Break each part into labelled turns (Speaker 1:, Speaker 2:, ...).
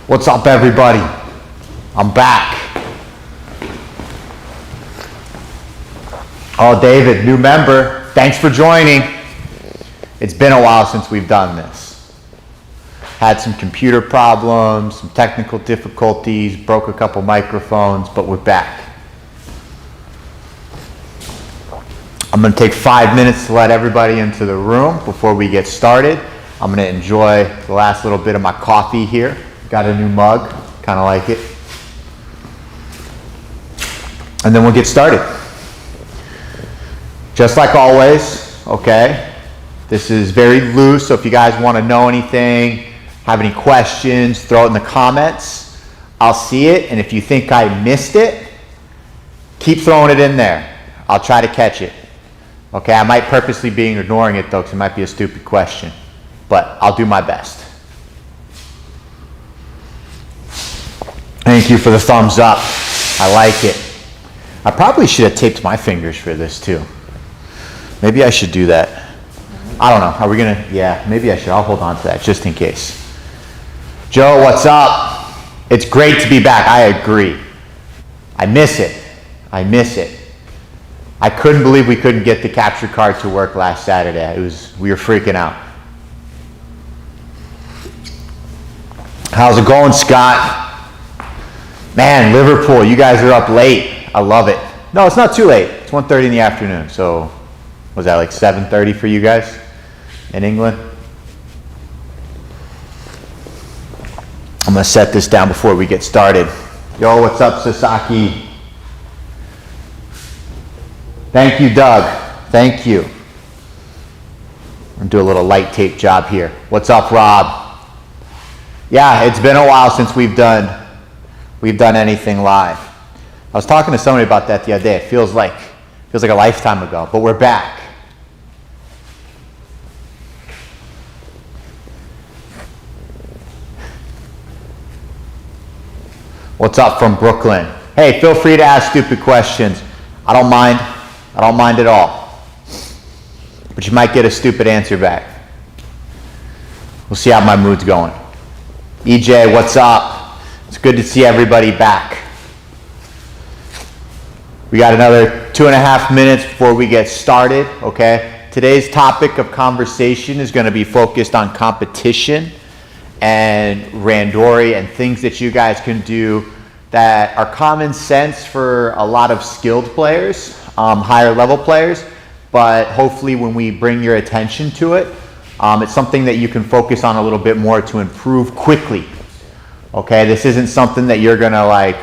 Speaker 1: What's up, everybody? I'm back. Oh, David, new member. Thanks for joining. It's been a while since we've done this. Had some computer problems, some technical difficulties, broke a couple microphones, but we're back. I'm going to take 5 minutes to let everybody into the room before we get started. I'm going to enjoy the last little bit of my coffee here. Got a new mug, kind of like it. And then we'll get started. Just like always, okay? This is very loose, so if you guys want to know anything, have any questions, throw it in the comments. I'll see it, and if you think I missed it, keep throwing it in there. I'll try to catch it. Okay, I might purposely be ignoring it though, because it might be a stupid question, but I'll do my best. Thank you for the thumbs up. I like it. I probably should have taped my fingers for this too. Maybe I should do that. I don't know. Are we gonna? Yeah, maybe I should. I'll hold on to that just in case. Joe, what's up? It's great to be back. I agree. I miss it. I miss it. I couldn't believe we couldn't get the capture card to work last Saturday. We were freaking out. How's it going, Scott? Man, Liverpool, you guys are up late. I love it. No, it's not too late. It's 1:30 in the afternoon. So, was that like 7:30 for you guys in England? I'm going to set this down before we get started. Yo, what's up, Sasaki? Thank you, Doug. Thank you. I'm going to do a little light tape job here. What's up, Rob? Yeah, it's been a while since we've done anything live. I was talking to somebody about that the other day. It feels like a lifetime ago, but we're back. What's up from Brooklyn? Hey, feel free to ask stupid questions. I don't mind. I don't mind at all. But you might get a stupid answer back. We'll see how my mood's going. EJ, what's up? It's good to see everybody back. We got another 2.5 minutes before we get started, okay? Today's topic of conversation is going to be focused on competition and randori and things that you guys can do that are common sense for a lot of skilled players, higher level players, but hopefully when we bring your attention to it, it's something that you can focus on a little bit more to improve quickly. Okay, this isn't something that you're gonna like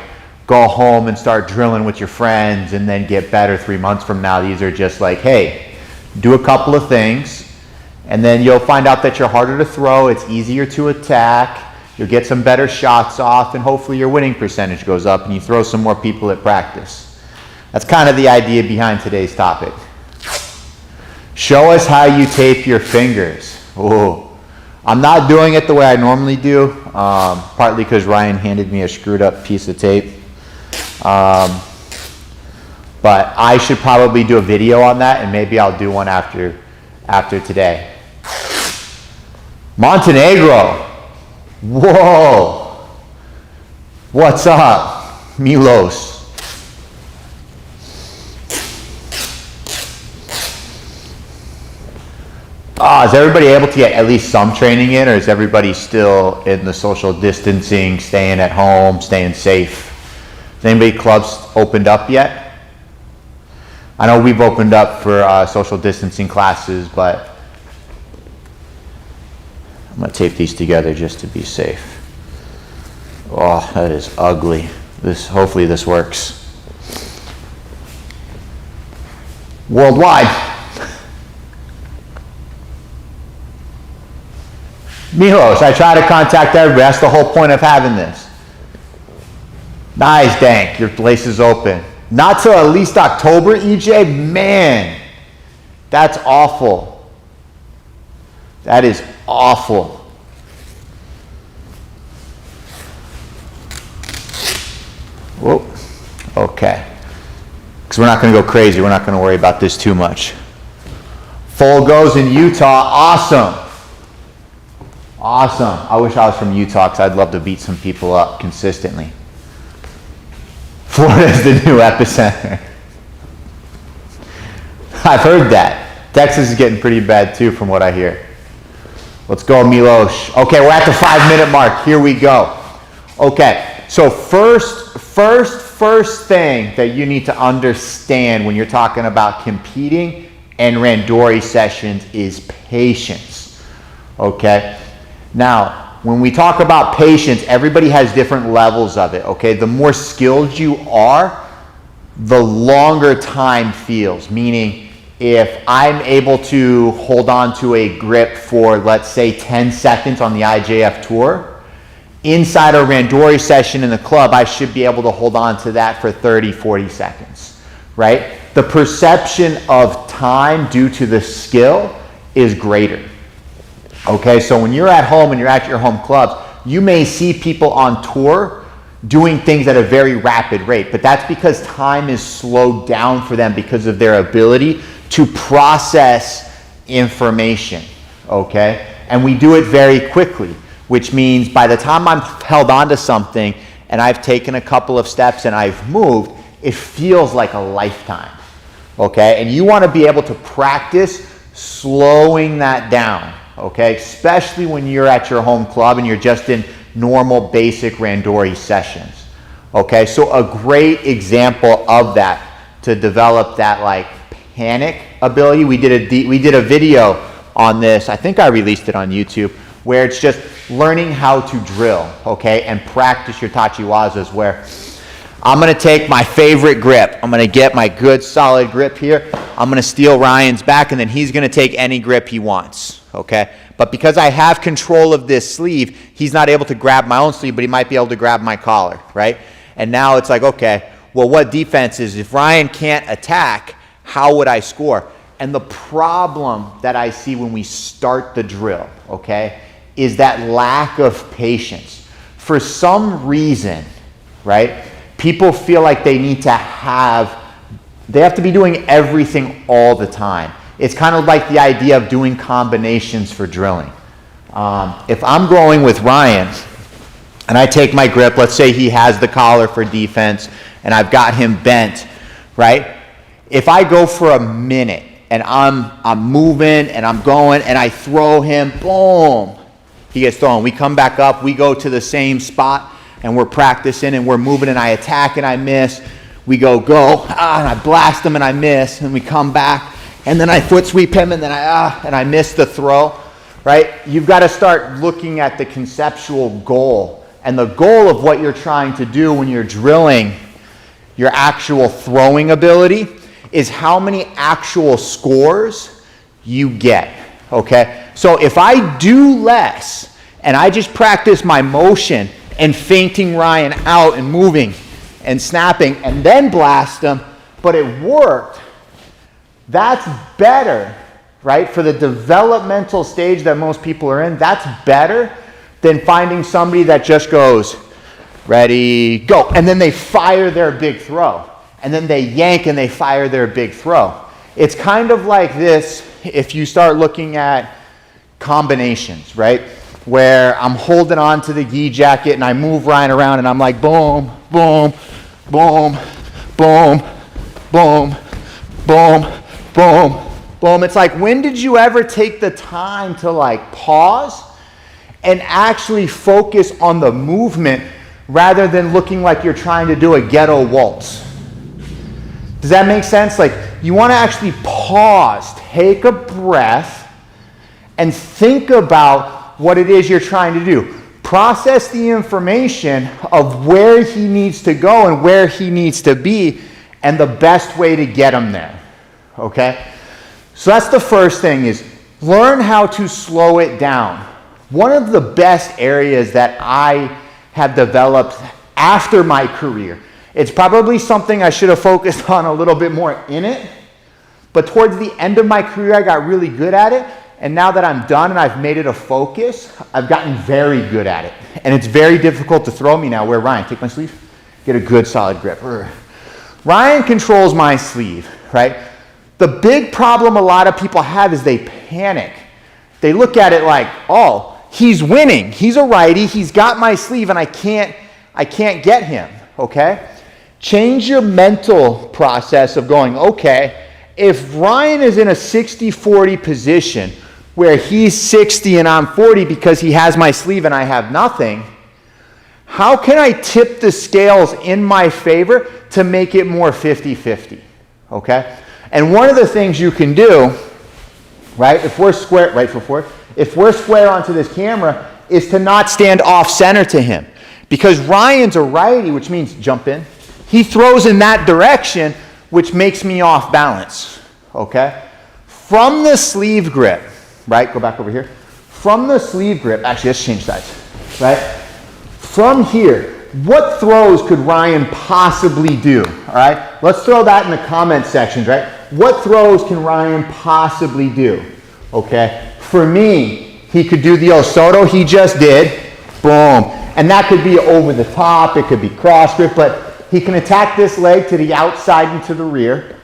Speaker 1: go home and start drilling with your friends and then get better 3 months from now. These are just like, hey, do a couple of things and then you'll find out that you're harder to throw, it's easier to attack, you'll get some better shots off, and hopefully your winning percentage goes up and you throw some more people at practice. That's kind of the idea behind today's topic. Show us how you tape your fingers. Oh. I'm not doing it the way I normally do, partly because Ryan handed me a screwed up piece of tape. But I should probably do a video on that, and maybe I'll do one after today. Montenegro. Whoa. What's up, Milos? Is everybody able to get at least some training in, or is everybody still in the social distancing, staying at home, staying safe? Has anybody clubs opened up yet? I know we've opened up for social distancing classes, but I'm going to tape these together just to be safe. Oh, that is ugly. Hopefully this works. Worldwide. Milos, I try to contact everybody. That's the whole point of having this. Nice, Dank. Your place is open. Not till at least October, EJ? Man, that's awful. That is awful. Whoa. Okay. Because we're not going to go crazy. We're not going to worry about this too much. Full goes in Utah. Awesome. Awesome. I wish I was from Utah because I'd love to beat some people up consistently. Florida's the new epicenter. I've heard that. Texas is getting pretty bad too from what I hear. Let's go, Milos. Okay, we're at the 5-minute mark. Here we go. Okay, so first thing that you need to understand when you're talking about competing and randori sessions is patience. Okay? Now, when we talk about patience, everybody has different levels of it. Okay? The more skilled you are, the longer time feels. Meaning, if I'm able to hold on to a grip for, let's say, 10 seconds on the IJF tour, inside a randori session in the club, I should be able to hold on to that for 30, 40 seconds, right? The perception of time due to the skill is greater. Okay, so when you're at home and you're at your home clubs, you may see people on tour doing things at a very rapid rate, but that's because time is slowed down for them because of their ability to process information, okay? And we do it very quickly, which means by the time I'm held onto something and I've taken a couple of steps and I've moved, it feels like a lifetime, okay? And you want to be able to practice slowing that down, okay? Especially when you're at your home club and you're just in normal basic randori sessions, okay? So a great example of that to develop that like panic ability, we did a video on this, I think I released it on YouTube, where it's just learning how to drill, okay, and practice your tachiwazas, where I'm going to take my favorite grip. I'm going to get my good solid grip here. I'm going to steal Ryan's back, and then he's going to take any grip he wants, okay? But because I have control of this sleeve, he's not able to grab my own sleeve, but he might be able to grab my collar, right? And now it's like, okay, well, what defense is? If Ryan can't attack, how would I score? And the problem that I see when we start the drill, okay, is that lack of patience. For some reason, right, people feel like they have to be doing everything all the time. It's kind of like the idea of doing combinations for drilling. If I'm going with Ryan and I take my grip, let's say he has the collar for defense and I've got him bent, right? If I go for a minute and I'm moving and I'm going and I throw him, boom, he gets thrown. We come back up, we go to the same spot and we're practicing and we're moving and I attack and I miss. We go, and I blast him and I miss, and we come back and then I foot sweep him and then I miss the throw, right? You've got to start looking at the conceptual goal, and the goal of what you're trying to do when you're drilling your actual throwing ability is how many actual scores you get, okay? So if I do less and I just practice my motion and feinting Ryan out and moving and snapping and then blast him, but it worked, that's better, right? For the developmental stage that most people are in, that's better than finding somebody that just goes, ready, go, and then they fire their big throw. And then they yank and they fire their big throw. It's kind of like this if you start looking at combinations, right? Where I'm holding on to the gi jacket and I move Ryan around and I'm like boom, boom, boom, boom, boom, boom, boom, boom. It's like, when did you ever take the time to like pause and actually focus on the movement rather than looking like you're trying to do a ghetto waltz? Does that make sense? Like, you want to actually pause, take a breath, and think about what it is you're trying to do. Process the information of where he needs to go and where he needs to be and the best way to get him there, okay? So that's the first thing, is learn how to slow it down. One of the best areas that I have developed after my career, it's probably something I should have focused on a little bit more in it, but towards the end of my career, I got really good at it. And now that I'm done and I've made it a focus, I've gotten very good at it. And it's very difficult to throw me now. Where, Ryan, take my sleeve, get a good solid grip. Ryan controls my sleeve, right? The big problem a lot of people have is they panic. They look at it like, oh, he's winning. He's a righty. He's got my sleeve, and I can't get him, okay? Change your mental process of going, okay, if Ryan is in a 60-40 position where he's 60 and I'm 40 because he has my sleeve and I have nothing, how can I tip the scales in my favor to make it more 50-50, okay? And one of the things you can do, right, if we're square, right foot forward, if we're square onto this camera, is to not stand off center to him. Because Ryan's a righty, which means jump in. He throws in that direction, which makes me off balance, okay? From the sleeve grip, right, go back over here. From the sleeve grip, actually let's change sides, right? From here, what throws could Ryan possibly do, all right? Let's throw that in the comment sections, right? What throws can Ryan possibly do, okay? For me, he could do the Osoto he just did, boom. And that could be over the top, it could be cross grip, but he can attack this leg to the outside and to the rear.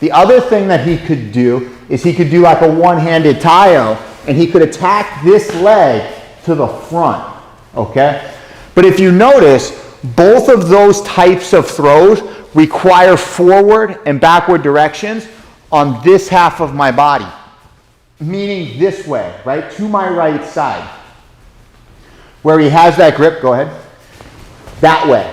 Speaker 1: The other thing that he could do is he could do like a one-handed taio, and he could attack this leg to the front, okay? But if you notice, both of those types of throws require forward and backward directions on this half of my body, meaning this way, right, to my right side. Where he has that grip, go ahead, that way.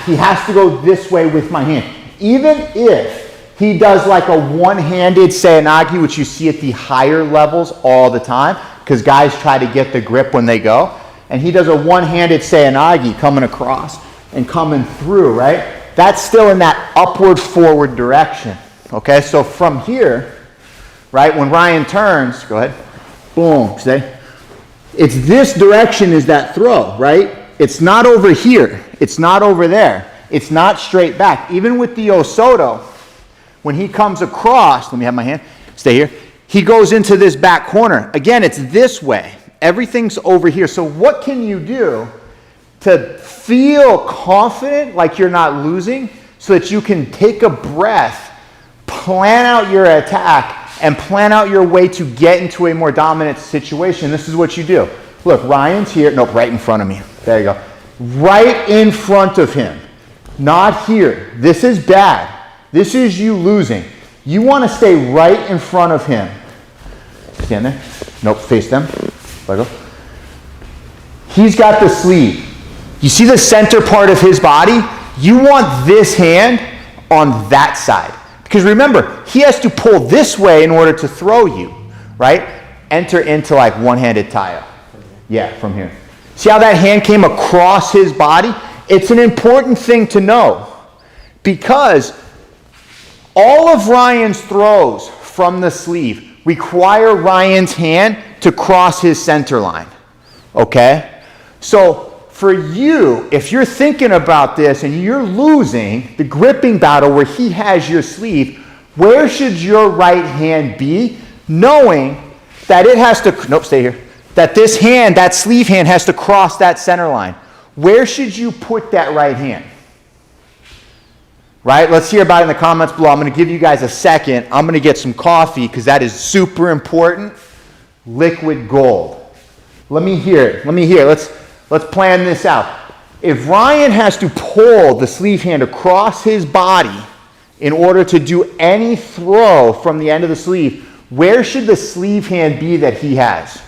Speaker 1: He has to go this way with my hand. Even if he does like a one-handed Unagi, which you see at the higher levels all the time, because guys try to get the grip when they go, and he does a one-handed Unagi coming across and coming through, right? That's still in that upward forward direction, okay? So from here, right, when Ryan turns, go ahead, boom, see? It's this direction is that throw, right? It's not over here. It's not over there. It's not straight back. Even with the Osoto, when he comes across, let me have my hand, stay here. He goes into this back corner. Again, it's this way. Everything's over here. So what can you do to feel confident, like you're not losing, so that you can take a breath, plan out your attack, and plan out your way to get into a more dominant situation? This is what you do. Look, Ryan's here. Nope, right in front of me. There you go. Right in front of him. Not here. This is bad. This is you losing. You want to stay right in front of him. Stand there. Nope, face them. Let go. He's got the sleeve. You see the center part of his body? You want this hand on that side. Because remember, he has to pull this way in order to throw you, right? Enter into like one-handed taio. Yeah, from here. See how that hand came across his body? It's an important thing to know because all of Ryan's throws from the sleeve require Ryan's hand to cross his center line, okay? So for you, if you're thinking about this and you're losing the gripping battle where he has your sleeve, where should your right hand be, knowing that it has to, nope, stay here, that this hand, that sleeve hand has to cross that center line? Where should you put that right hand? Right? Let's hear about it in the comments below. I'm going to give you guys a second. I'm going to get some coffee because that is super important. Liquid gold. Let me hear it. Let me hear it. Let's plan this out. If Ryan has to pull the sleeve hand across his body in order to do any throw from the end of the sleeve, where should the sleeve hand be that he has?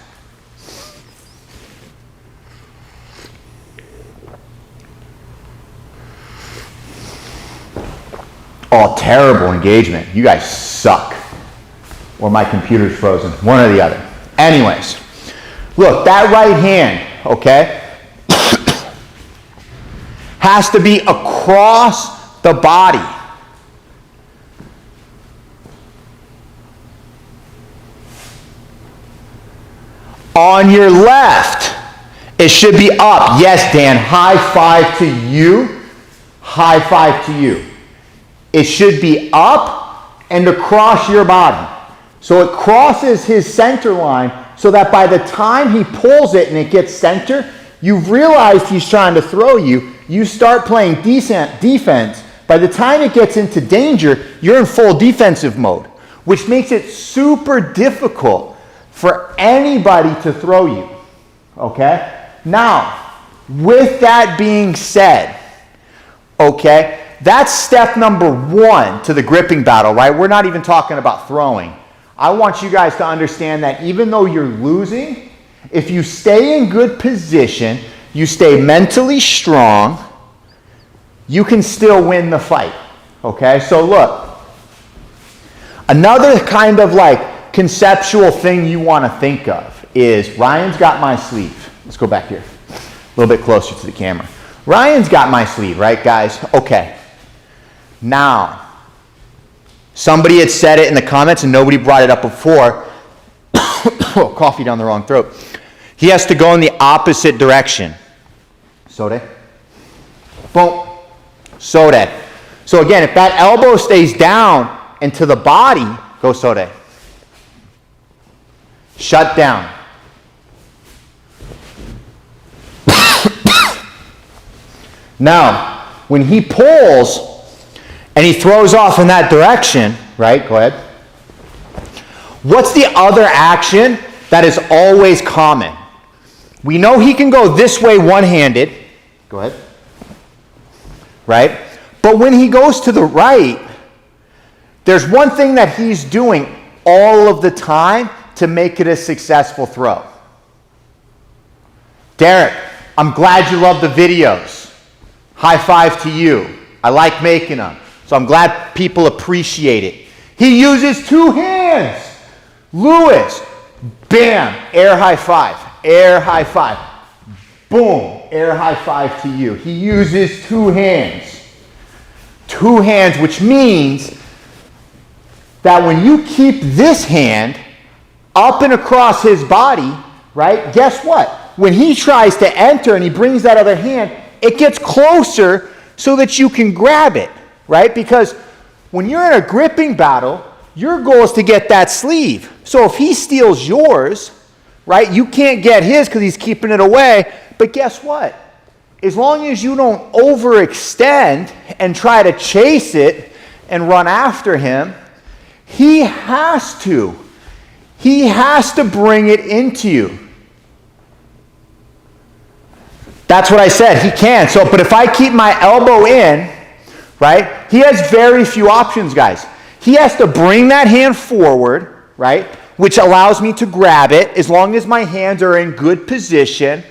Speaker 1: Oh, terrible engagement. You guys suck. Or my computer's frozen. One or the other. Anyways, look, that right hand, okay, has to be across the body. On your left, it should be up. Yes, Dan, high five to you. High five to you. It should be up and across your body. So it crosses his center line so that by the time he pulls it and it gets center, you've realized he's trying to throw you. You start playing decent defense. By the time it gets into danger, you're in full defensive mode, which makes it super difficult for anybody to throw you. okay? Now, with that being said, okay, that's step number 1 to the gripping battle, right? We're not even talking about throwing. I want you guys to understand that even though you're losing, if you stay in good position, you stay mentally strong, you can still win the fight, okay? So look, another kind of like conceptual thing you want to think of is Ryan's got my sleeve. Let's go back here, a little bit closer to the camera. Ryan's got my sleeve, right, guys? Okay. Now, somebody had said it in the comments and nobody brought it up before. Oh, coffee down the wrong throat. He has to go in the opposite direction. Sode. Boom. Sode. So again, if that elbow stays down and to the body, go sode. Shut down. Now, when he pulls and he throws off in that direction, right? Go ahead. What's the other action that is always common? We know he can go this way one-handed. Go ahead. Right? But when he goes to the right, there's one thing that he's doing all of the time to make it a successful throw. Derek, I'm glad you love the videos. High five to you. I like making them. So I'm glad people appreciate it. He uses 2 hands. Lewis, bam, air high five, air high five. Boom, air high five to you. He uses 2 hands. 2 hands, which means that when you keep this hand up and across his body, right, guess what? When he tries to enter and he brings that other hand, it gets closer so that you can grab it, right? Because when you're in a gripping battle, your goal is to get that sleeve. So if he steals yours, right, you can't get his because he's keeping it away. But guess what? As long as you don't overextend and try to chase it and run after him, he has to bring it into you. That's what I said, he can. So, but if I keep my elbow in, right, he has very few options, guys. He has to bring that hand forward, right, which allows me to grab it as long as my hands are in good position,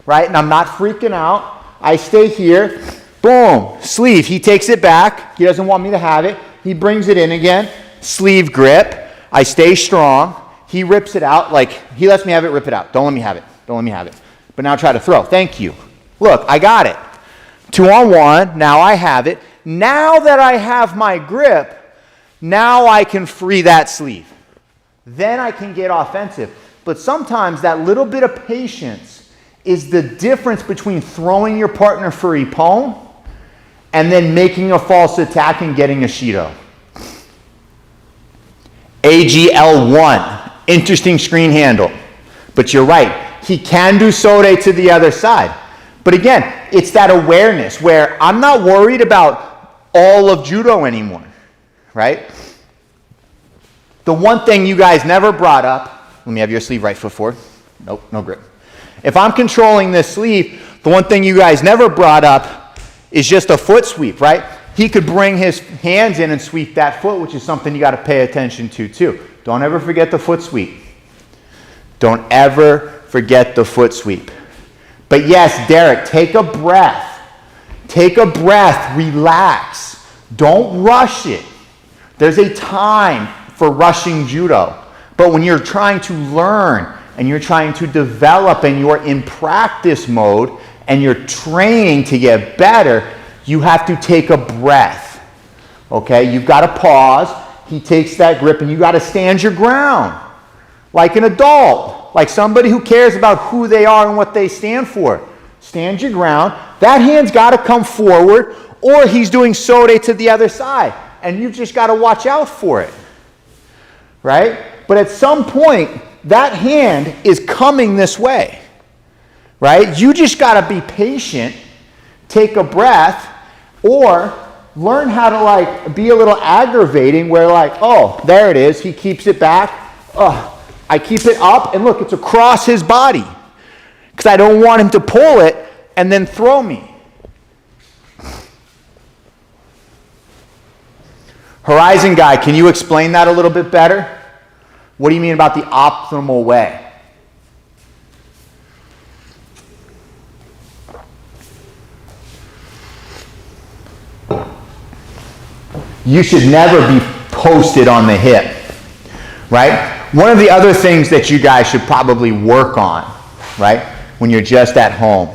Speaker 1: right, and I'm not freaking out. I stay here, boom, sleeve. He takes it back. He doesn't want me to have it. He brings it in again, sleeve grip. I stay strong. He rips it out, like he lets me have it, rip it out. Don't let me have it. Don't let me have it. But now try to throw. Thank you. Look, I got it. 2-on-1. Now I have it. Now that I have my grip, now I can free that sleeve. Then I can get offensive. But sometimes that little bit of patience is the difference between throwing your partner for ippon and then making a false attack and getting a Shido. AGL1. Interesting screen handle. But you're right. He can do sode to the other side. But again, it's that awareness where I'm not worried about all of judo anymore, right? The one thing you guys never brought up, let me have your sleeve right foot forward. Nope, no grip. If I'm controlling this sleeve, the one thing you guys never brought up is just a foot sweep, right? He could bring his hands in and sweep that foot, which is something you got to pay attention to too. Don't ever forget the foot sweep. Don't ever forget the foot sweep. But yes, Derek, take a breath. Take a breath, relax. Don't rush it. There's a time for rushing judo. But when you're trying to learn and you're trying to develop and you're in practice mode and you're training to get better, you have to take a breath. Okay? You've got to pause. He takes that grip and you got to stand your ground. Like an adult. Like somebody who cares about who they are and what they stand for. Stand your ground. That hand's got to come forward or he's doing sode to the other side. And you've just got to watch out for it. Right? But at some point, that hand is coming this way. Right? You just got to be patient, take a breath, or learn how to like be a little aggravating where like, oh, there it is. He keeps it back. Oh, I keep it up and look, it's across his body. because I don't want him to pull it and then throw me. Horizon guy, can you explain that a little bit better? What do you mean about the optimal way? You should never be posted on the hip, right? One of the other things that you guys should probably work on, right, when you're just at home,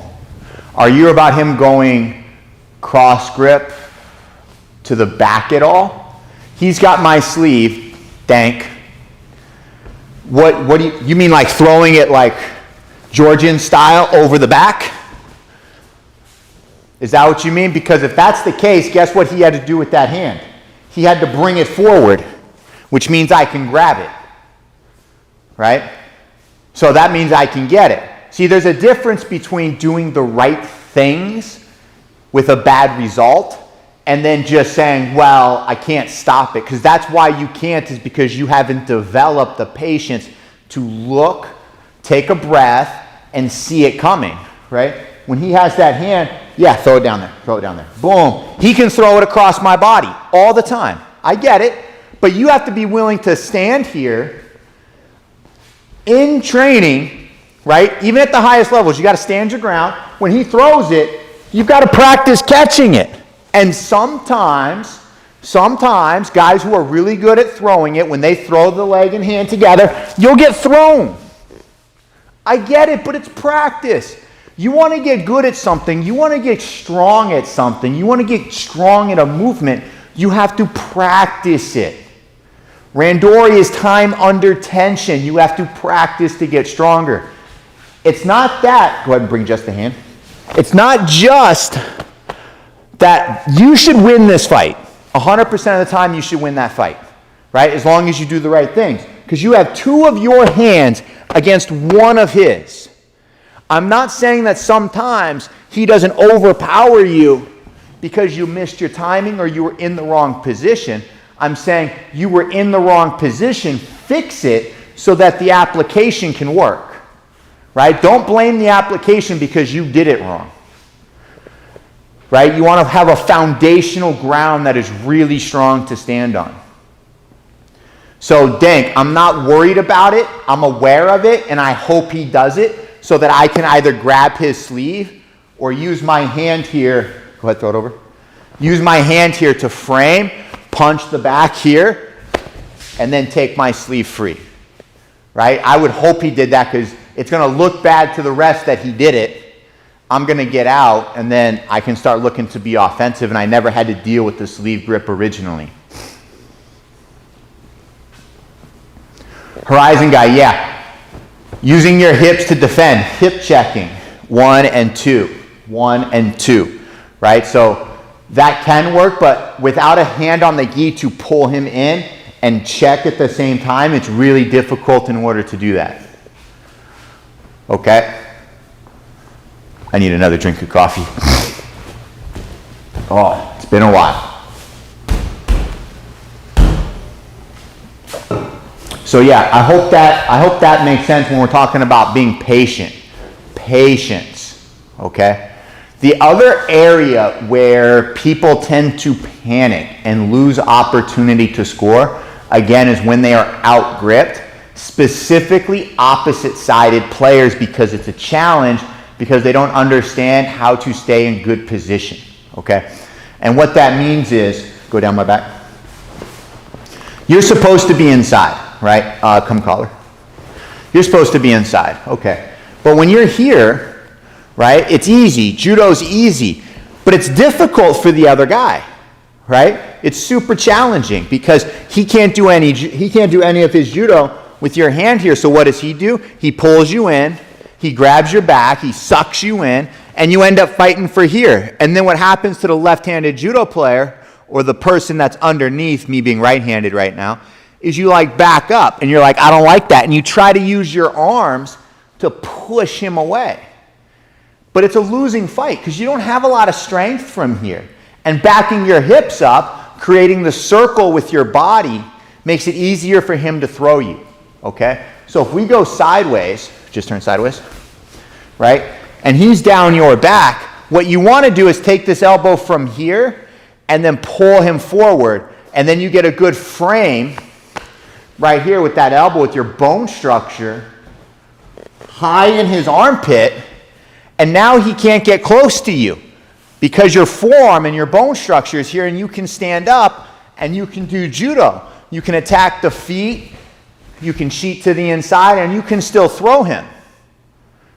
Speaker 1: are you about him going cross grip to the back at all? He's got my sleeve, dank. What do you mean, like throwing it like Georgian style over the back? Is that what you mean? Because if that's the case, guess what he had to do with that hand? He had to bring it forward, which means I can grab it, right? So that means I can get it. See, there's a difference between doing the right things with a bad result and then just saying, well, I can't stop it. Because that's why you can't, is because you haven't developed the patience to look, take a breath, and see it coming, right? When he has that hand, yeah, throw it down there, throw it down there. Boom. He can throw it across my body all the time. I get it. But you have to be willing to stand here in training, right? Even at the highest levels, you got to stand your ground. When he throws it, you've got to practice catching it. And sometimes guys who are really good at throwing it, when they throw the leg and hand together, you'll get thrown. I get it, but it's practice. You want to get good at something, you want to get strong at something, you want to get strong at a movement, you have to practice it. Randori is time under tension. You have to practice to get stronger. It's not that, go ahead and bring just the hand. It's not just that you should win this fight. 100% of the time you should win that fight, right? As long as you do the right things. Because you have two of your hands against one of his. I'm not saying that sometimes he doesn't overpower you because you missed your timing or you were in the wrong position. I'm saying you were in the wrong position, fix it so that the application can work, right? Don't blame the application because you did it wrong, right? You want to have a foundational ground that is really strong to stand on. So, Dank, I'm not worried about it. I'm aware of it, and I hope he does it so that I can either grab his sleeve or use my hand here. Go ahead, throw it over. Use my hand here to frame, punch the back here, and then take my sleeve free, right? I would hope he did that because it's going to look bad to the rest that he did it. I'm going to get out, and then I can start looking to be offensive, and I never had to deal with the sleeve grip originally. Horizon guy, yeah. Using your hips to defend, hip checking, 1 and 2, 1 and 2, right? So that can work, but without a hand on the gi to pull him in and check at the same time, it's really difficult in order to do that. Okay? I need another drink of coffee. Oh, it's been a while. So yeah, I hope that makes sense when we're talking about being patient. Patience, okay? The other area where people tend to panic and lose opportunity to score, again, is when they are out-gripped, specifically opposite-sided players, because it's a challenge because they don't understand how to stay in good position, okay? And what that means is, go down my back. You're supposed to be inside. Right? Come caller. You're supposed to be inside. Okay. But when you're here, right, it's easy. Judo's easy. But it's difficult for the other guy. Right? It's super challenging because he can't do any of his judo with your hand here. So what does he do? He pulls you in, he grabs your back, he sucks you in, and you end up fighting for here. And then what happens to the left-handed judo player, or the person that's underneath, me being right-handed right now, is you like back up and you're like, I don't like that. And you try to use your arms to push him away. But it's a losing fight because you don't have a lot of strength from here. And backing your hips up, creating the circle with your body, makes it easier for him to throw you, okay? So if we go sideways, just turn sideways. right? And he's down your back. What you want to do is take this elbow from here and then pull him forward. And then you get a good frame right here with that elbow, with your bone structure high in his armpit. And now he can't get close to you because your forearm and your bone structure is here, and you can stand up and you can do judo. You can attack the feet, you can cheat to the inside, and you can still throw him,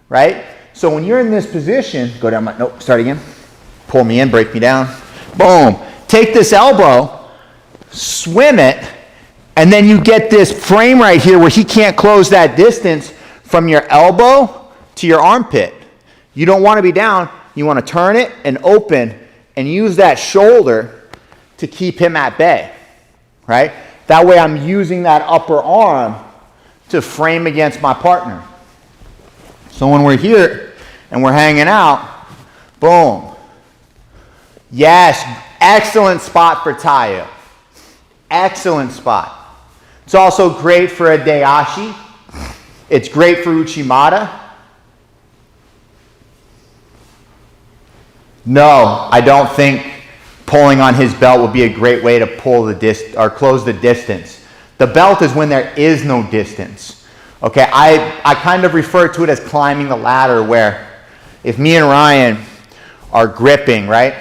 Speaker 1: right? So when you're in this position, go down my, nope, start again. Pull me in, break me down. Boom. Take this elbow, swim it, and then you get this frame right here where he can't close that distance from your elbow to your armpit. You don't want to be down. You want to turn it and open and use that shoulder to keep him at bay, right? That way I'm using that upper arm to frame against my partner. So when we're here and we're hanging out, boom. Yes, excellent spot for Tayo. Excellent spot. It's also great for a Dayashi. It's great for Uchimata. No, I don't think pulling on his belt would be a great way to pull the or close the distance. The belt is when there is no distance. Okay, I kind of refer to it as climbing the ladder, where if me and Ryan are gripping, right?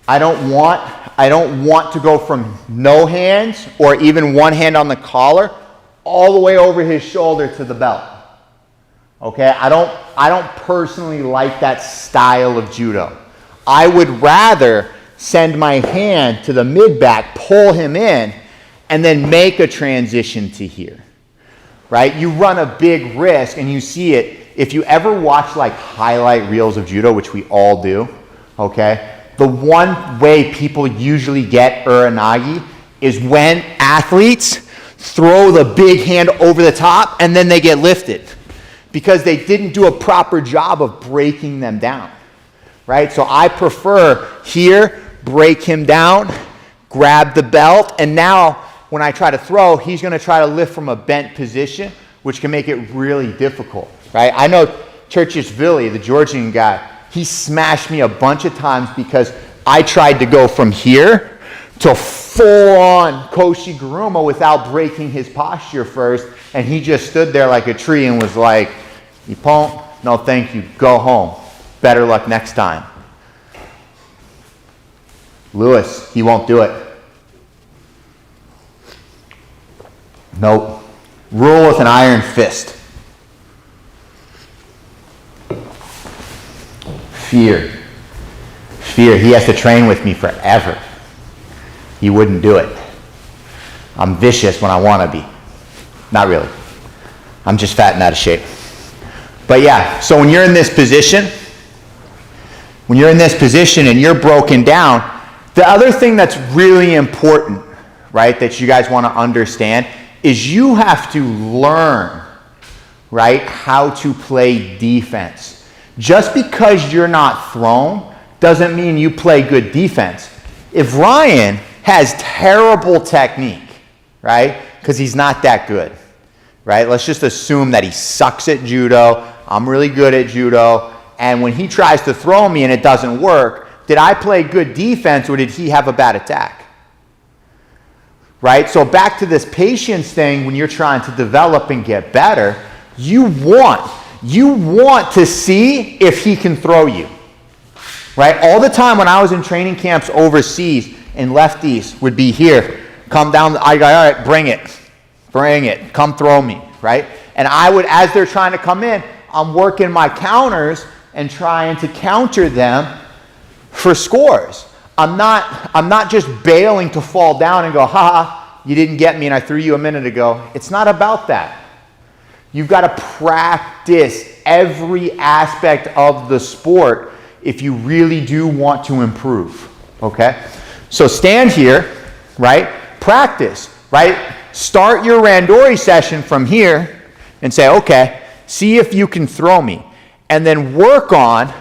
Speaker 1: I don't want to go from no hands or even one hand on the collar all the way over his shoulder to the belt. Okay, I don't personally like that style of judo. I would rather send my hand to the mid-back, pull him in, and then make a transition to here, right? You run a big risk, and you see it. If you ever watch like highlight reels of judo, which we all do, okay, the one way people usually get Unagi is when athletes throw the big hand over the top and then they get lifted, because they didn't do a proper job of breaking them down, right? So I prefer here, break him down, grab the belt, and now when I try to throw, he's going to try to lift from a bent position, which can make it really difficult, right? I know Churchishvili, the Georgian guy, he smashed me a bunch of times because I tried to go from here to full-on Koshi Guruma without breaking his posture first, and he just stood there like a tree and was like, Ippon, no thank you, go home. Better luck next time. Lewis, he won't do it. Nope. Rule with an iron fist. Fear. Fear. He has to train with me forever. He wouldn't do it. I'm vicious when I want to be. Not really. I'm just fat and out of shape. But yeah, so when you're in this position, and you're broken down, the other thing that's really important, right, that you guys want to understand is you have to learn, right, how to play defense. Just because you're not thrown doesn't mean you play good defense. If Ryan has terrible technique, right, because he's not that good, right? Let's just assume that he sucks at judo. I'm really good at judo. And when he tries to throw me and it doesn't work, did I play good defense or did he have a bad attack? Right? So back to this patience thing, when you're trying to develop and get better, you want to see if he can throw you. Right? All the time when I was in training camps overseas, and lefties would be here, come down, I go, all right, bring it, come throw me, right? And I would, as they're trying to come in, I'm working my counters and trying to counter them for scores. I'm not just bailing to fall down and go, ha, you didn't get me and I threw you a minute ago. It's not about that. You've got to practice every aspect of the sport if you really do want to improve, okay? So stand here, right? Practice, right? Start your randori session from here and say, okay, see if you can throw me. And then work on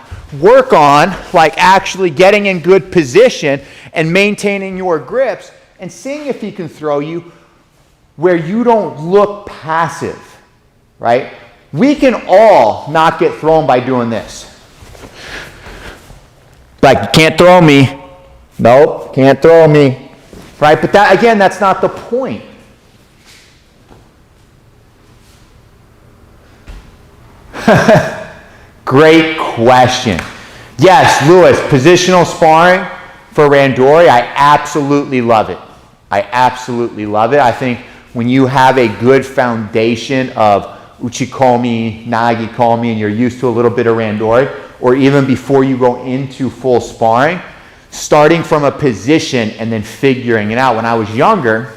Speaker 1: like actually getting in good position and maintaining your grips and seeing if he can throw you where you don't look passive, right? We can all not get thrown by doing this. Like, you can't throw me. Nope, can't throw me. Right? But that, again, that's not the point. Great question. Yes, Lewis, positional sparring for randori, I absolutely love it. I absolutely love it. I think when you have a good foundation of uchikomi, nagi komi, and you're used to a little bit of randori, or even before you go into full sparring, starting from a position and then figuring it out. When I was younger,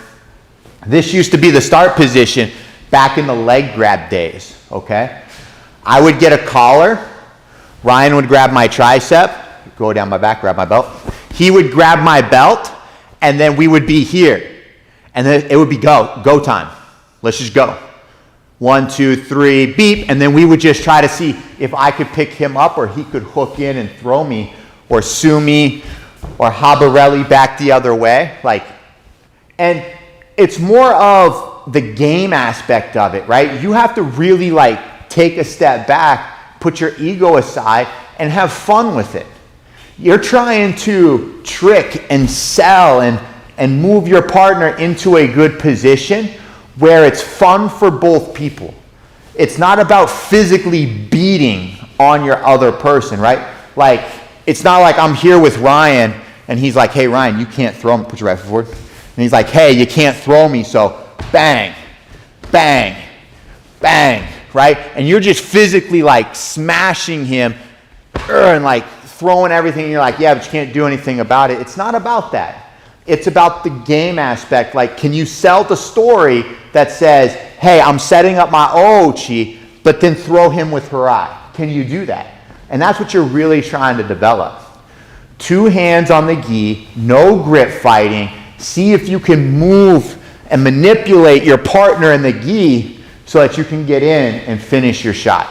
Speaker 1: this used to be the start position back in the leg grab days, okay? I would get a collar. Ryan would grab my tricep, go down my back, grab my belt. He would grab my belt, and then we would be here. And then it would be go time. Let's just go. 1, 2, 3, beep. And then we would just try to see if I could pick him up or he could hook in and throw me or sue me or habarelli back the other way. And it's more of the game aspect of it, right? You have to really take a step back, put your ego aside, and have fun with it. You're trying to trick and sell and move your partner into a good position where it's fun for both people. It's not about physically beating on your other person, right? It's not like I'm here with Ryan and he's like, hey, Ryan, you can't throw me. Put your right foot forward. And he's like, hey, you can't throw me, so bang, bang, bang, right? And you're just physically smashing him and throwing everything. And you're like, yeah, but you can't do anything about it. It's not about that. It's about the game aspect. Can you sell the story that says, hey, I'm setting up my ouchi, but then throw him with harai? Can you do that? And that's what you're really trying to develop. 2 hands on the gi, no grip fighting. See if you can move and manipulate your partner in the gi so that you can get in and finish your shot.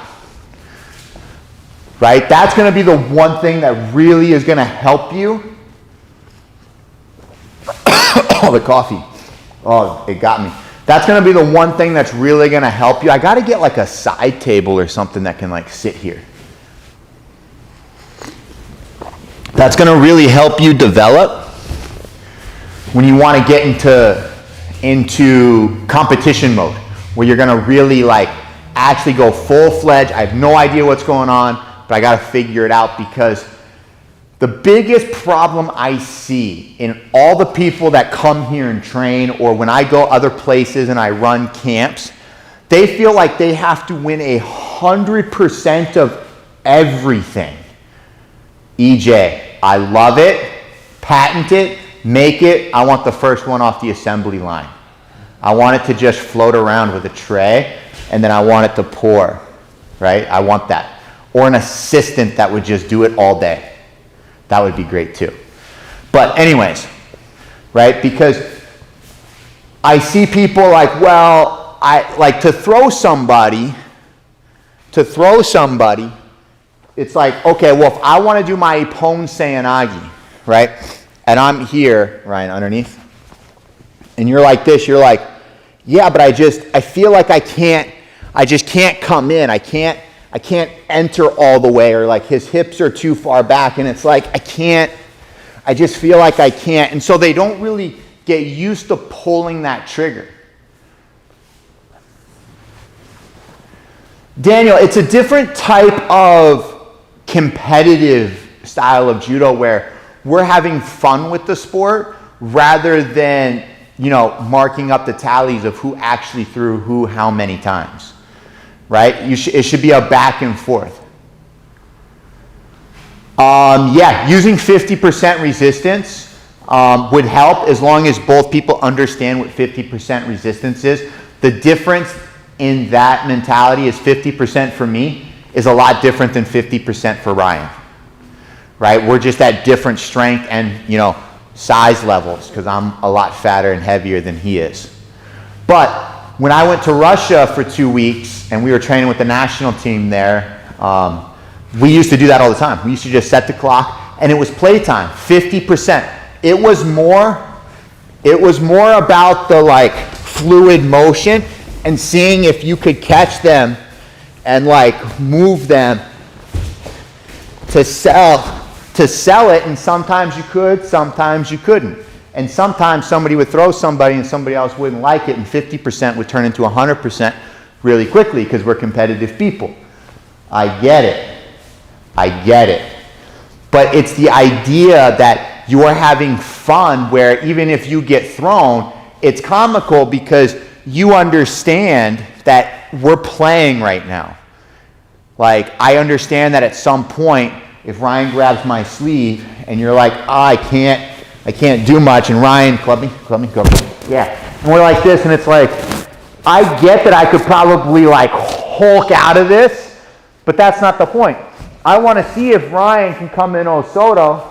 Speaker 1: Right? That's going to be the one thing that really is going to help you. Oh, the coffee. Oh, it got me. That's going to be the one thing that's really going to help you. I got to get a side table or something that can sit here. That's going to really help you develop when you want to get into competition mode, where you're going to really actually go full-fledged. I have no idea what's going on, but I got to figure it out, because the biggest problem I see in all the people that come here and train, or when I go other places and I run camps, they feel like they have to win 100% of everything. EJ, I love it, patent it, make it. I want the first one off the assembly line. I want it to just float around with a tray, and then I want it to pour, right? I want that. Or an assistant that would just do it all day. That would be great too. But anyways, right? Because I see people to throw somebody, it's okay, well, if I want to do my ippon seyanagi, right? And I'm here, Ryan, underneath, and you're like this, you're like, yeah, but I feel like I just can't come in. I can't enter all the way, or his hips are too far back, and it's I just feel like I can't. And so they don't really get used to pulling that trigger. Daniel, it's a different type of competitive style of judo where we're having fun with the sport rather than, marking up the tallies of who actually threw who how many times. Right? It should be a back and forth. Using 50% resistance would help, as long as both people understand what 50% resistance is. The difference in that mentality is 50% for me is a lot different than 50% for Ryan. Right? We're just at different strength and, size levels, because I'm a lot fatter and heavier than he is. But when I went to Russia for 2 weeks and we were training with the national team there, we used to do that all the time. We used to just set the clock, and it was playtime, 50%. It was more about the fluid motion and seeing if you could catch them and like move them to sell it, and sometimes you could, sometimes you couldn't. And sometimes somebody would throw somebody and somebody else wouldn't like it, and 50% would turn into 100% really quickly because we're competitive people. I get it. But it's the idea that you are having fun where even if you get thrown, it's comical because you understand that we're playing right now. Like, I understand that at some point, if Ryan grabs my sleeve and you're like, oh, I can't do much, and Ryan, club me, go. Yeah. And we're like this, and it's like, I get that I could probably like Hulk out of this, but that's not the point. I want to see if Ryan can come in Osoto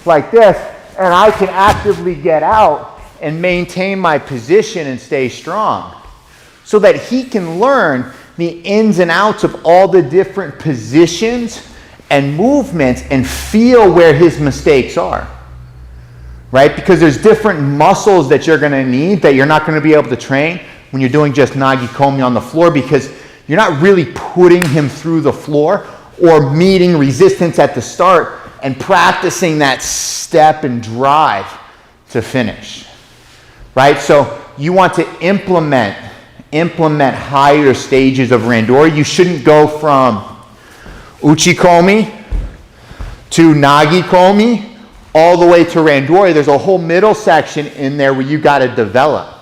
Speaker 1: like this, and I can actively get out and maintain my position and stay strong so that he can learn the ins and outs of all the different positions and movements and feel where his mistakes are, right? Because there's different muscles that you're going to need that you're not going to be able to train when you're doing just Nagi Komi on the floor, because you're not really putting him through the floor or meeting resistance at the start and practicing that step and drive to finish, right? So you want to implement higher stages of randori. You shouldn't go from uchi komi to nagi komi all the way to randori. There's a whole middle section in there where you got to develop.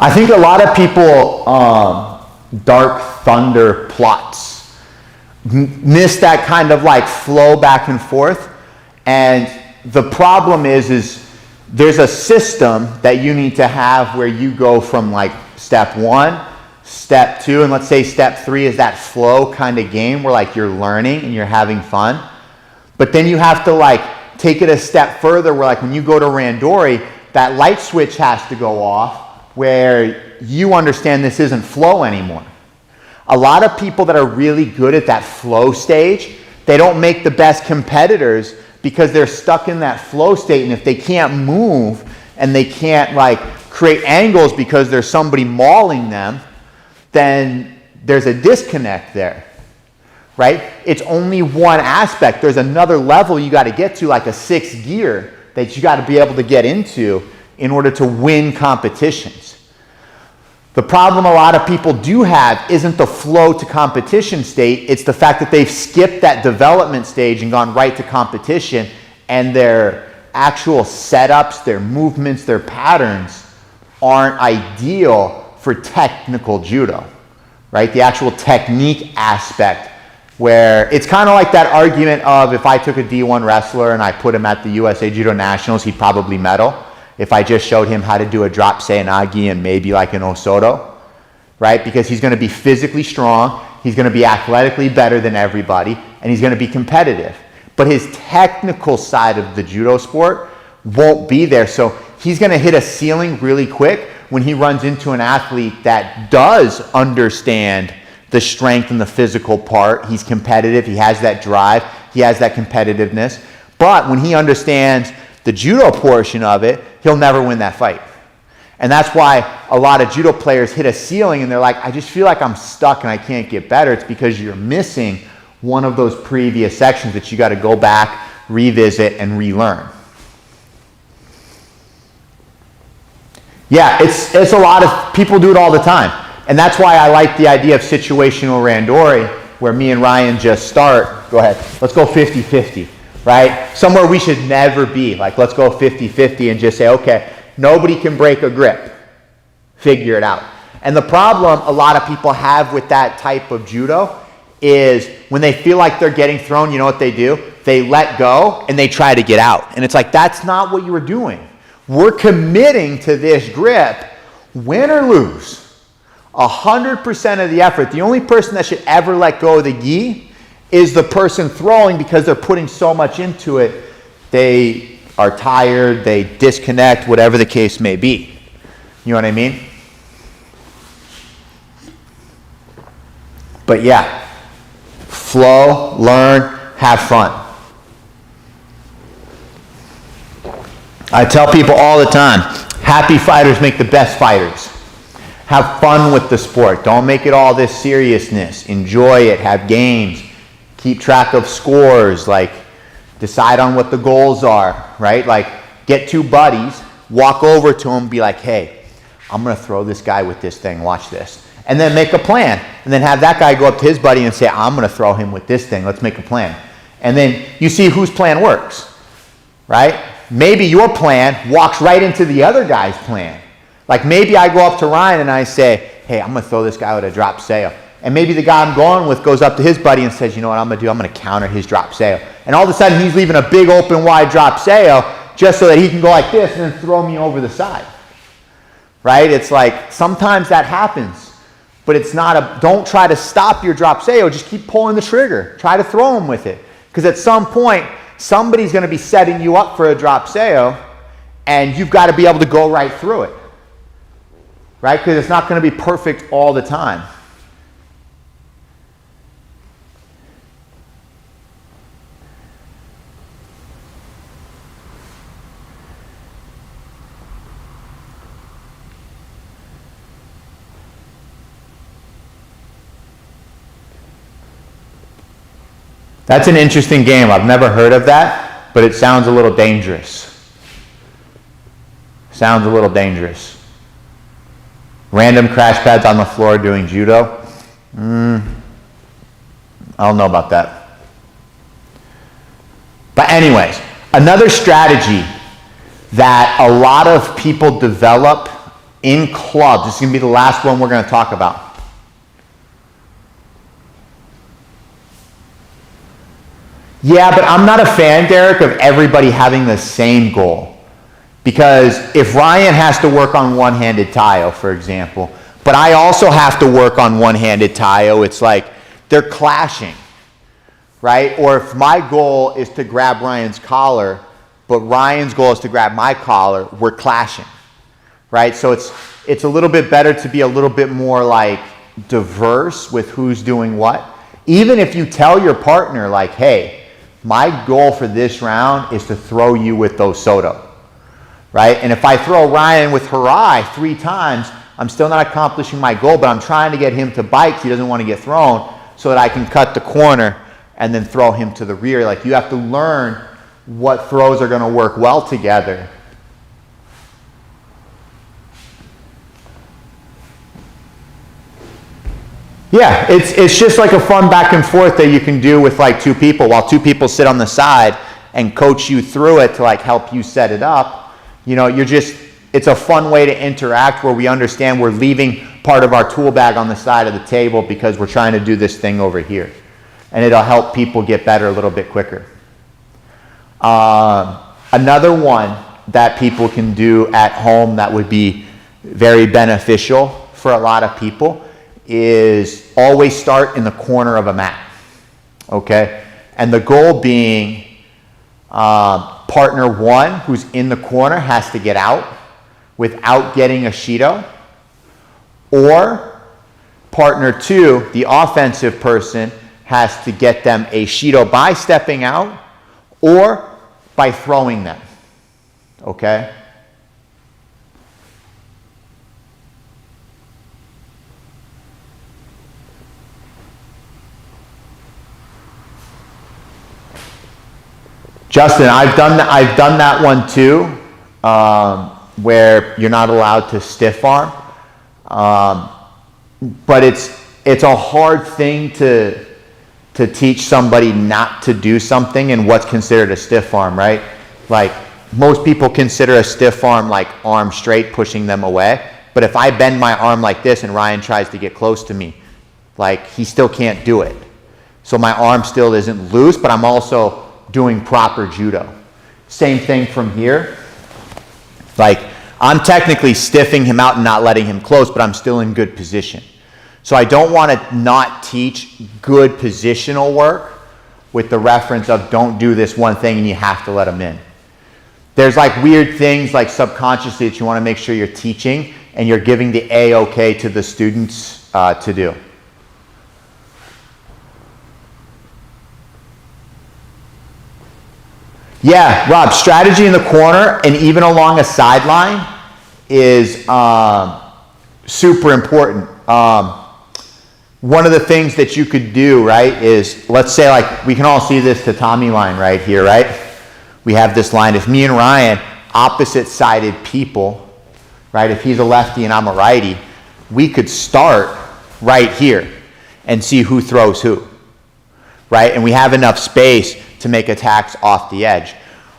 Speaker 1: I think a lot of people dark thunder plots, miss that kind of like flow back and forth. And the problem is there's a system that you need to have where you go from like step 1, step 2, and let's say step 3 is that flow kind of game where like you're learning and you're having fun. But then you have to like take it a step further where like when you go to randori, that light switch has to go off, where you understand this isn't flow anymore. A lot of people that are really good at that flow stage, they don't make the best competitors because they're stuck in that flow state, and if they can't move and they can't like create angles because there's somebody mauling them, then there's a disconnect there, right? It's only one aspect. There's another level you got to get to, like a 6th gear that you got to be able to get into in order to win competitions. The problem a lot of people do have isn't the flow to competition state, it's the fact that they've skipped that development stage and gone right to competition, and their actual setups, their movements, their patterns aren't ideal for technical judo, right? The actual technique aspect, where it's kind of like that argument of if I took a D1 wrestler and I put him at the USA Judo Nationals, he'd probably medal. If I just showed him how to do a drop sei Unagi and maybe like an Osoto, right? Because he's going to be physically strong, he's going to be athletically better than everybody, and he's going to be competitive. But his technical side of the judo sport won't be there. So he's going to hit a ceiling really quick when he runs into an athlete that does understand the strength and the physical part. He's competitive, he has that drive, he has that competitiveness. But when he understands the judo portion of it, he'll never win that fight. And that's why a lot of judo players hit a ceiling and they're like, I just feel like I'm stuck and I can't get better. It's because you're missing one of those previous sections that you got to go back, revisit, and relearn. Yeah, it's a lot of people do it all the time. And that's why I like the idea of situational randori, where me and Ryan just start, go ahead, let's go 50-50. Right? Somewhere we should never be. Like, let's go 50-50 and just say, okay, nobody can break a grip. Figure it out. And the problem a lot of people have with that type of judo is when they feel like they're getting thrown, you know what they do? They let go and they try to get out. And it's like, that's not what you were doing. We're committing to this grip, win or lose. 100% of the effort. The only person that should ever let go of the gi is the person throwing, because they're putting so much into it, they are tired, they disconnect, whatever the case may be. You know what I mean? But yeah, flow, learn, have fun. I tell people all the time, happy fighters make the best fighters. Have fun with the sport. Don't make it all this seriousness. Enjoy it. Have games. Keep track of scores. Like, decide on what the goals are, right? Like, get two buddies, walk over to them, be like, hey, I'm going to throw this guy with this thing. Watch this. And then make a plan. And then have that guy go up to his buddy and say, I'm going to throw him with this thing. Let's make a plan. And then you see whose plan works, right? Maybe your plan walks right into the other guy's plan. Like maybe I go up to Ryan and I say, hey, I'm going to throw this guy with a drop sail. And maybe the guy I'm going with goes up to his buddy and says, you know what I'm going to do? I'm going to counter his drop sail. And all of a sudden he's leaving a big open wide drop sail just so that he can go like this and then throw me over the side. Right? It's like sometimes that happens. But it's not don't try to stop your drop sail. Just keep pulling the trigger. Try to throw him with it. Because at some point, somebody's going to be setting you up for a drop sail, and you've got to be able to go right through it. Right? Because it's not going to be perfect all the time. That's an interesting game. I've never heard of that, but it sounds a little dangerous. Sounds a little dangerous. Random crash pads on the floor doing judo? I don't know about that. But anyways, another strategy that a lot of people develop in clubs, this is going to be the last one we're going to talk about. Yeah, but I'm not a fan, Derek, of everybody having the same goal. Because if Ryan has to work on one-handed Tayo, for example, but I also have to work on one-handed Tayo, it's like they're clashing, right? Or if my goal is to grab Ryan's collar, but Ryan's goal is to grab my collar, we're clashing, right? So it's a little bit better to be a little bit more like diverse with who's doing what. Even if you tell your partner like, hey, my goal for this round is to throw you with those Soto, right? And if I throw Ryan with Harai 3 times, I'm still not accomplishing my goal, but I'm trying to get him to bite because he doesn't want to get thrown so that I can cut the corner and then throw him to the rear. Like you have to learn what throws are going to work well together. Yeah, it's just like a fun back and forth that you can do with like 2 people while 2 people sit on the side and coach you through it to like help you set it up. You know, it's a fun way to interact where we understand we're leaving part of our tool bag on the side of the table because we're trying to do this thing over here. And it'll help people get better a little bit quicker. Another one that people can do at home that would be very beneficial for a lot of people is always start in the corner of a mat, okay? And the goal being partner 1 who's in the corner has to get out without getting a Shido, or partner 2, the offensive person, has to get them a Shido by stepping out or by throwing them, okay? Justin, I've done that one too, where you're not allowed to stiff arm, but it's a hard thing to teach somebody not to do something and what's considered a stiff arm, right? Like most people consider a stiff arm like arm straight, pushing them away. But if I bend my arm like this and Ryan tries to get close to me, like he still can't do it. So my arm still isn't loose, but I'm also doing proper judo. Same thing from here. Like I'm technically stiffing him out and not letting him close, but I'm still in good position. So I don't want to not teach good positional work with the reference of don't do this one thing and you have to let him in. There's like weird things like subconsciously that you want to make sure you're teaching and you're giving the A-OK to the students to do. Yeah, Rob, strategy in the corner and even along a sideline is super important. One of the things that you could do, right, is let's say like we can all see this tatami line right here, right? We have this line. If me and Ryan, opposite-sided people, right, if he's a lefty and I'm a righty, we could start right here and see who throws who, right? And we have enough space to make attacks off the edge.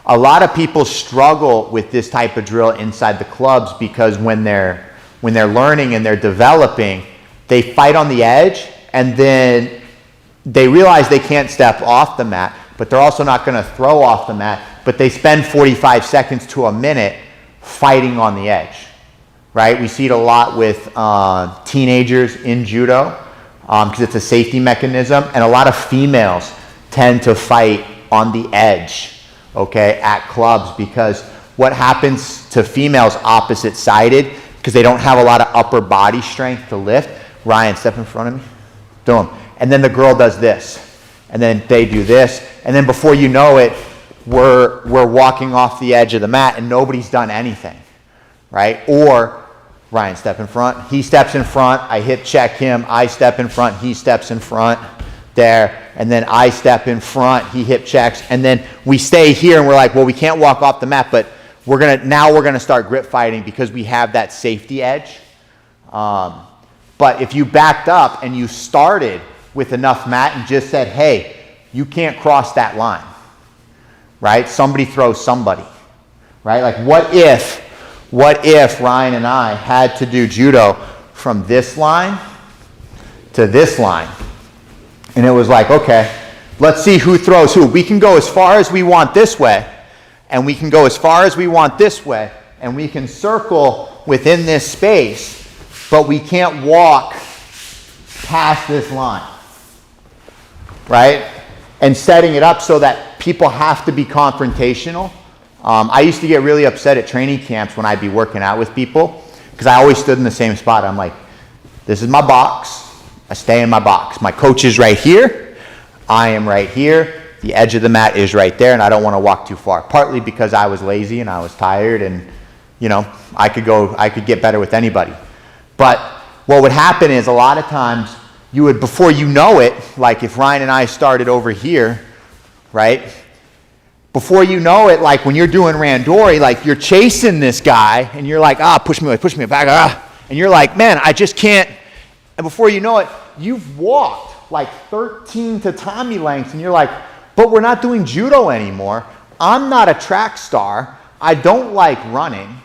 Speaker 1: A lot of people struggle with this type of drill inside the clubs because when they're learning and they're developing, they fight on the edge and then they realize they can't step off the mat, but they're also not going to throw off the mat, but they spend 45 seconds to a minute fighting on the edge, right? We see it a lot with teenagers in judo because it's a safety mechanism, and a lot of females tend to fight on the edge, okay, at clubs, because what happens to females opposite-sided, because they don't have a lot of upper body strength to lift. Ryan, step in front of me. Do them. And then the girl does this. And then they do this. And then before you know it, we're walking off the edge of the mat and nobody's done anything, right? Or Ryan, step in front. He steps in front. I hip check him. I step in front. He steps in front. There. And then I step in front. He hip checks. And then we stay here and we're like, well, we can't walk off the mat, but we're gonna start grip fighting because we have that safety edge. But if you backed up and you started with enough mat and just said, hey, you can't cross that line, right? Somebody throws somebody, right? Like what if Ryan and I had to do judo from this line to this line? And it was like, okay, let's see who throws who. We can go as far as we want this way, and we can go as far as we want this way, and we can circle within this space, but we can't walk past this line, right? And setting it up so that people have to be confrontational. I used to get really upset at training camps when I'd be working out with people because I always stood in the same spot. I'm like, this is my box. I stay in my box. My coach is right here. I am right here. The edge of the mat is right there, and I don't want to walk too far. Partly because I was lazy and I was tired, and I could get better with anybody. But what would happen is a lot of times you would, before you know it, like if Ryan and I started over here, right? Before you know it, like when you're doing randori, like you're chasing this guy and you're like, push me away, back, and you're like, man, I just can't. And before you know it, you've walked like 13 tatami lengths and you're like, but we're not doing judo anymore. I'm not a track star. I don't like running.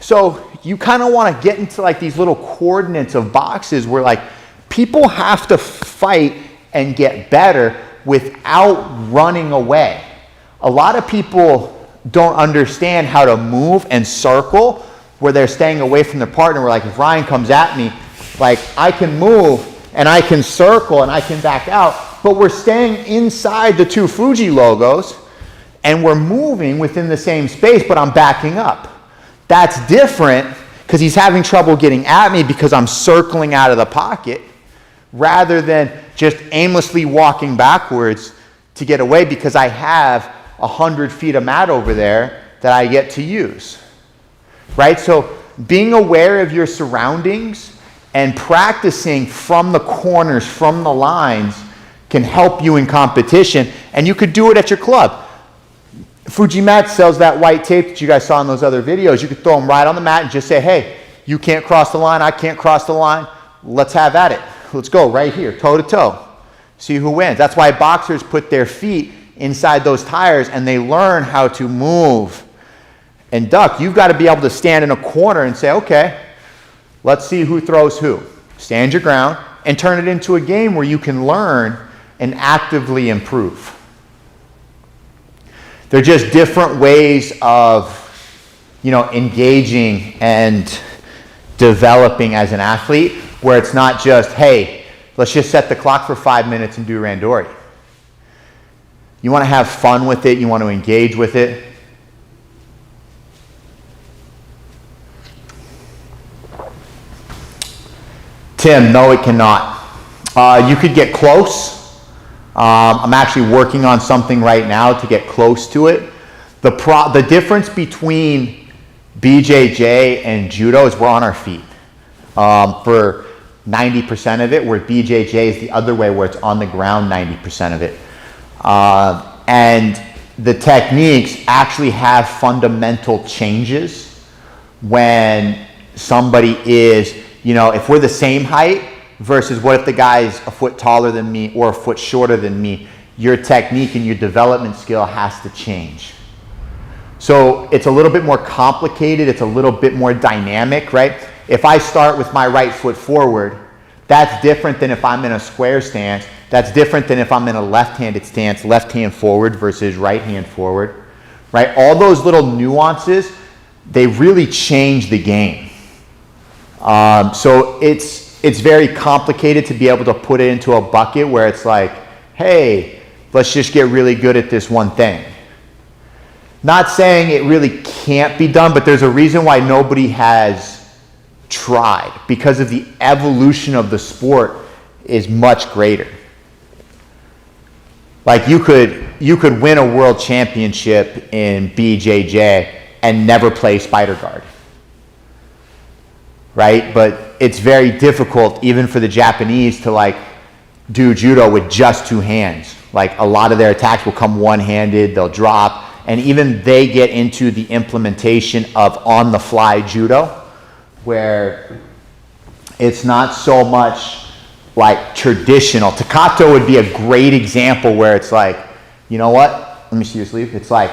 Speaker 1: So you kind of want to get into like these little coordinates of boxes where like people have to fight and get better without running away. A lot of people don't understand how to move and circle where they're staying away from their partner. Where like if Ryan comes at me, like I can move and I can circle and I can back out, but we're staying inside the two Fuji logos and we're moving within the same space, but I'm backing up. That's different because he's having trouble getting at me because I'm circling out of the pocket rather than just aimlessly walking backwards to get away because I have 100 feet of mat over there that I get to use, right? So being aware of your surroundings and practicing from the corners, from the lines, can help you in competition, and you could do it at your club. Fujimat sells that white tape that you guys saw in those other videos. You could throw them right on the mat and just say, hey, you can't cross the line, I can't cross the line, let's have at it. Let's go right here, toe to toe. See who wins. That's why boxers put their feet inside those tires and they learn how to move and duck. You've got to be able to stand in a corner and say, okay, let's see who throws who. Stand your ground and turn it into a game where you can learn and actively improve. They're just different ways of, engaging and developing as an athlete, where it's not just, hey, let's just set the clock for 5 minutes and do randori. You want to have fun with it. You want to engage with it. Tim, no, it cannot. You could get close. I'm actually working on something right now to get close to it. The difference between BJJ and Judo is we're on our feet. For 90% of it, where BJJ is the other way, where it's on the ground 90% of it. And the techniques actually have fundamental changes when somebody is, if we're the same height versus what if the guy's a foot taller than me or a foot shorter than me, your technique and your development skill has to change. So it's a little bit more complicated, it's a little bit more dynamic, right? If I start with my right foot forward, that's different than if I'm in a square stance. That's different than if I'm in a left-handed stance, left hand forward versus right hand forward, right? All those little nuances, they really change the game. So it's very complicated to be able to put it into a bucket where it's like, hey, let's just get really good at this one thing. Not saying it really can't be done, but there's a reason why nobody has tried, because of the evolution of the sport is much greater. Like you could win a world championship in BJJ and never play spider guard, right? But it's very difficult even for the Japanese to do judo with just two hands. Like a lot of their attacks will come one-handed, they'll drop, and even they get into the implementation of on-the-fly judo, where it's not so much like traditional. Takato would be a great example where it's like, you know what? Let me see your sleeve. It's like,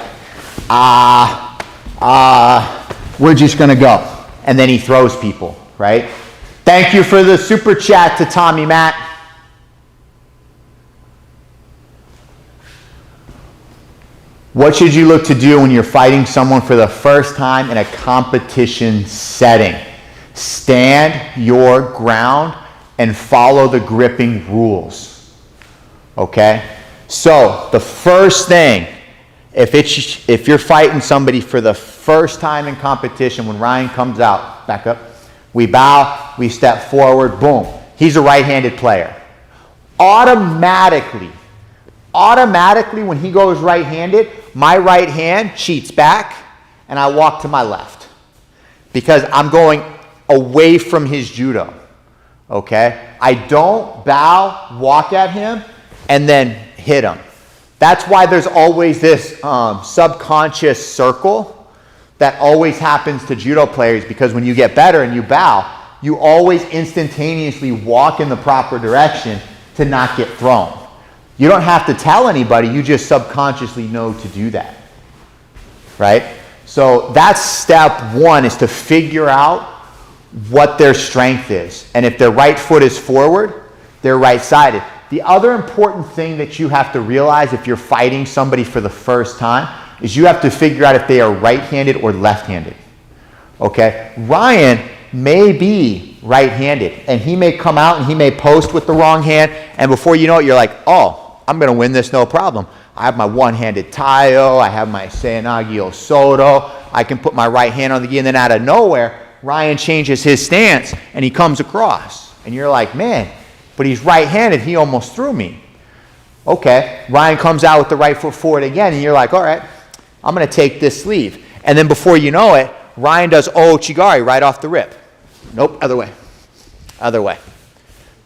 Speaker 1: we're just gonna go. And then he throws people, right? Thank you for the super chat to Tommy Matt. What should you look to do when you're fighting someone for the first time in a competition setting? Stand your ground and follow the gripping rules. Okay? So, the first thing, if you're fighting somebody for the first time in competition, when Ryan comes out, back up, we bow, we step forward, boom. He's a right-handed player. Automatically, when he goes right-handed, my right hand cheats back and I walk to my left because I'm going away from his judo, okay? I don't bow, walk at him, and then hit him. That's why there's always this subconscious circle that always happens to judo players, because when you get better and you bow, you always instantaneously walk in the proper direction to not get thrown. You don't have to tell anybody, you just subconsciously know to do that, right? So that's step one, is to figure out what their strength is. And if their right foot is forward, they're right-sided. The other important thing that you have to realize if you're fighting somebody for the first time is you have to figure out if they are right-handed or left-handed, okay? Ryan may be right-handed, and he may come out and he may post with the wrong hand, and before you know it, you're like, oh, I'm going to win this no problem. I have my one-handed Taio, I have my Unagi Osoto, I can put my right hand on the gi, and then out of nowhere, Ryan changes his stance and he comes across. And you're like, man, but he's right-handed, he almost threw me. Okay, Ryan comes out with the right foot forward again, and you're like, all right, I'm going to take this sleeve. And then before you know it, Ryan does Ouchigari right off the rip. Nope, other way. Other way.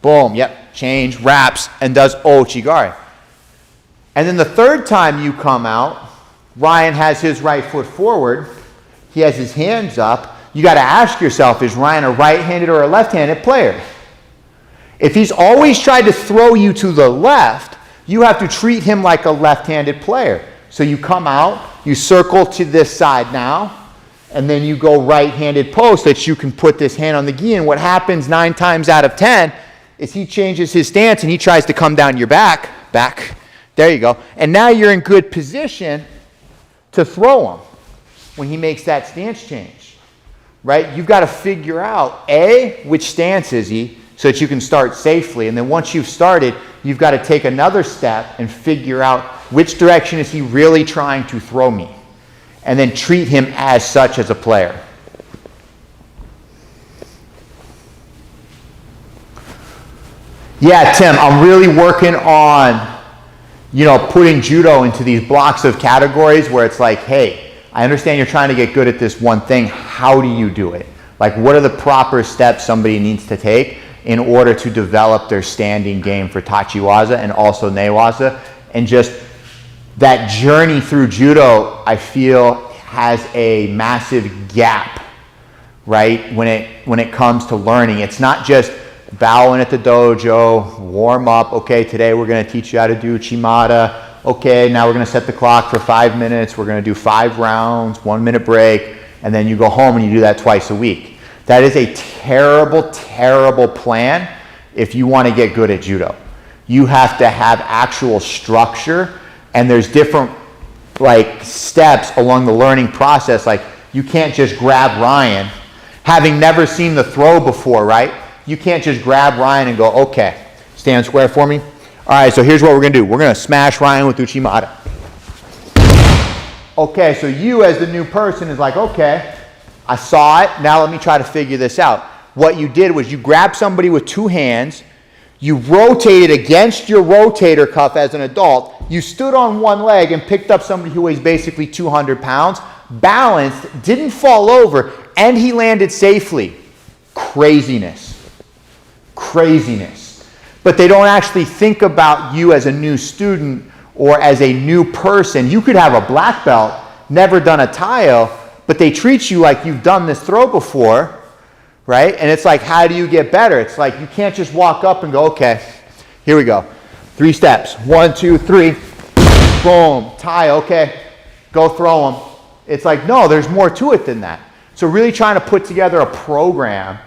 Speaker 1: Boom, yep, change, wraps, and does Ouchigari. And then the third time you come out, Ryan has his right foot forward, he has his hands up. You got to ask yourself, is Ryan a right-handed or a left-handed player? If he's always tried to throw you to the left, you have to treat him like a left-handed player. So you come out, you circle to this side now, and then you go right-handed post that you can put this hand on the gi. And what happens 9 times out of 10 is he changes his stance and he tries to come down your back. There you go. And now you're in good position to throw him when he makes that stance change, right? You've got to figure out, A, which stance is he, so that you can start safely. And then once you've started, you've got to take another step and figure out which direction is he really trying to throw me, and then treat him as such as a player. Yeah, Tim, I'm really working on you know, putting judo into these blocks of categories where it's like, hey, I understand you're trying to get good at this one thing. How do you do it? Like, what are the proper steps somebody needs to take in order to develop their standing game for tachiwaza and also newaza? And just that journey through judo, I feel, has a massive gap, right? When it comes to learning. It's not just bowing at the dojo, warm up. Okay, today we're going to teach you how to do chimata. Okay, now we're going to set the clock for 5 minutes. We're going to do 5 rounds, 1 minute break, and then you go home and you do that twice a week. That is a terrible, terrible plan if you want to get good at judo. You have to have actual structure, and there's different like steps along the learning process. Like, you can't just grab Ryan, having never seen the throw before, right? You can't just grab Ryan and go, okay, stand square for me. All right, so here's what we're going to do. We're going to smash Ryan with Uchimata. Okay, so you as the new person is like, okay, I saw it. Now let me try to figure this out. What you did was you grabbed somebody with 2 hands. You rotated against your rotator cuff as an adult. You stood on one leg and picked up somebody who weighs basically 200 pounds, balanced, didn't fall over, and he landed safely. Craziness. Craziness. But they don't actually think about you as a new student or as a new person. You could have a black belt, never done a taio, but they treat you like you've done this throw before, right? And it's like, how do you get better? It's like, you can't just walk up and go, okay, here we go. 3 steps. 1, 2, 3. Boom. Tie. Okay. Go throw them. It's like, no, there's more to it than that. So really trying to put together a program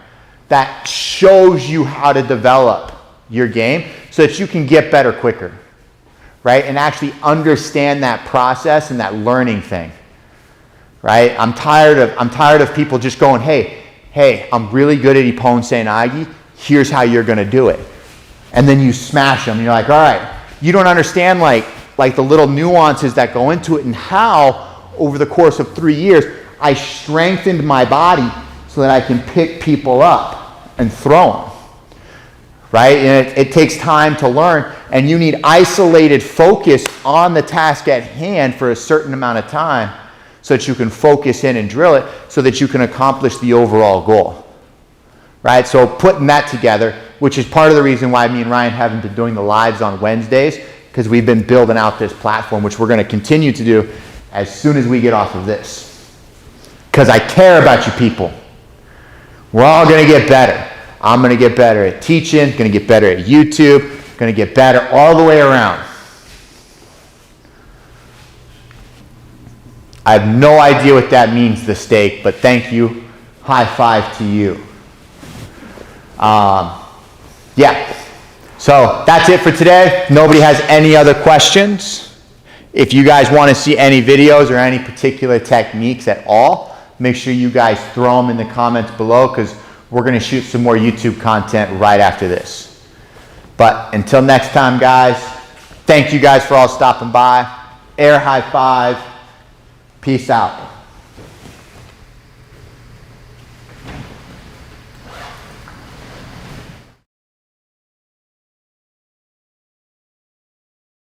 Speaker 1: that shows you how to develop your game so that you can get better quicker, right? And actually understand that process and that learning thing, right? I'm tired of people just going, hey, I'm really good at Ippon Unagi. Here's how you're going to do it. And then you smash them. And you're like, all right, you don't understand like the little nuances that go into it and how over the course of 3 years I strengthened my body so that I can pick people up and throw them. Right? And it takes time to learn, and you need isolated focus on the task at hand for a certain amount of time so that you can focus in and drill it so that you can accomplish the overall goal. Right? So putting that together, which is part of the reason why me and Ryan haven't been doing the lives on Wednesdays, because we've been building out this platform, which we're going to continue to do as soon as we get off of this. Because I care about you people. We're all going to get better. I'm going to get better at teaching, going to get better at YouTube, going to get better all the way around. I have no idea what that means, the steak, but thank you. High five to you. Yeah. So that's it for today. Nobody has any other questions. If you guys want to see any videos or any particular techniques at all, make sure you guys throw them in the comments below, because we're going to shoot some more YouTube content right after this. But until next time, guys, thank you guys for all stopping by. Air high five. Peace out.